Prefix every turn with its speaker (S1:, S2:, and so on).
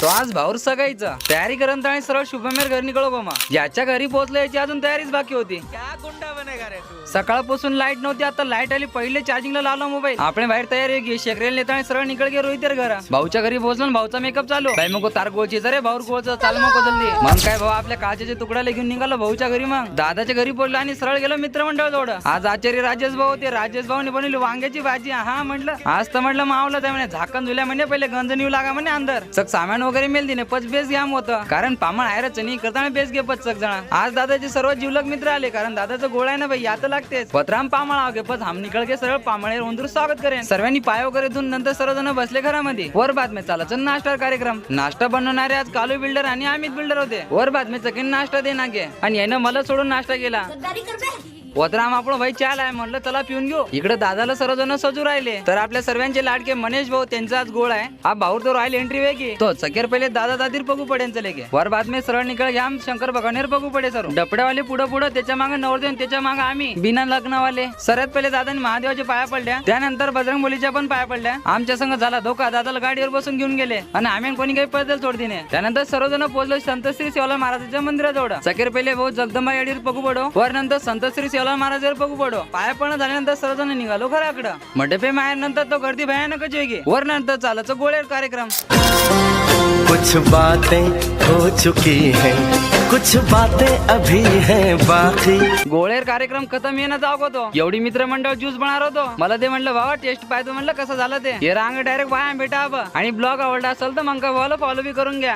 S1: तो आज भाऊर सगाईचा तयारी करत आणि सरळ शुभमेर घरी निघलो गोमा. ज्याच्या घरी पोहोचलो याची अजून तयारीच बाकी होती.
S2: क्या गुंडा बनेगा रे तू.
S1: सकाळपासून लाईट नव्हती, आता लाईट आली. पहिले चार्जिंगला लावला मोबाईल. आपण बाहेर तयारी घे शेकरेल नेता आणि सरळ निकळ गे रोहित घरा. भाऊच्या घरी पोहोचलो, भाऊचा मेकअप चालू. बाई मग तार गोळची रे भाऊर गोळचं चाल मग जल्दी. मग काय भाऊ आपल्या काचेचे तुकड्याला घेऊन निघालो भाऊच्या घरी. मग दादाच्या घरी पोहोचलो आणि सरळ गेलो मित्रमंडळ जवळ. आज आचार्य राजेश भाऊ होते. राजेश भाऊने बनवली वांग्याची भाजी. हा म्हटलं आज तर म्हटलं मावलं त्या म्हणे झाकण झुल्या म्हणे पहिले गंज निऊ लागा म्हणे अंदर. सग सामान वगैरे मेल दिने पच बेस घ्याम होतं कारण पामळ आहेरच नाही करताना बेस घे पच सग जण. आज दादाचे सर्व जीवलग मित्र आले कारण दादाचं गोळ आहे ना भाई आता लागतेच. पत्राम पामळ आगे पच हम निकळ के सरळ पामळे उंदूर स्वागत करेन. सर्वांनी पाय वगैरे धुवून नंतर सर्वजण बसले घरामध्ये. वर बातम्या चालायचं नाश्ता कार्यक्रम. नाश्ता बनवणारे आज कालू बिल्डर आणि अमित बिल्डर होते. वर बातम्या चकीन नाश्ता देना गे आणि यानं मला सोडून नाश्ता केला. वतराम आपण भाई चाल आहे म्हटलं चला पिऊन घेऊ. इकडे दादाला सर्वजण सजू राहिले तर आपल्या सर्वांचे लाडके मनेश भाऊ त्यांचा आज गोळ आहे. हा भाऊ तो रॉयल एंट्री वे की तो सकेर पहिले दादा दादीर पगू पडेन चले गे. वर बातमी सरळ निकळ घ्या शंकर भगवानेर पगू पडे सर. डपड्यावाले पुढं पुढं त्याच्या मागे नवरदेव त्याच्या मागे आम्ही बिना लग्नवाले. सर्वात पहिले दादाने महादेवाच्या पाया पडल्या त्यानंतर बजरंग बोलीच्या पण पाया पडल्या. आमच्या संग झाला धोका. दादाला गाडीवर बसून घेऊन गेले आणि आम्ही कोणी काही पैदल सोडतीने. त्यानंतर सर्वजण पोहोचलो संत श्री सेवालाल महाराजांच्या मंदिराजवळ. सकेर पहिले भाऊ जगदंबा याडीवर पगू पडो. वर नंतर संत श्री सेवालाल महाराजांवर पगू पाया पडणं झाल्यानंतर सर्वजण निघालो घराकडं. मंडपे माहेर नंतर तो गर्दी भयानकच वेगळी. वर नंतर चालायचं गोळेर कार्यक्रम.
S3: कुछ बातें हो चुकी हैं, कुछ बातें अभी हैं बाकी.
S1: गोळेर कार्यक्रम खतम येणं जाऊ होतो. एवढी मित्रमंडळ ज्यूस बनणार होतो. मला ते म्हणलं बाबा टेस्ट पाहिजे म्हणलं कसं झालं ते. हे रांग डायरेक्ट बाया भेटा आणि ब्लॉग आवडला असेल तर मग भावाला फॉलो बी करून घ्या.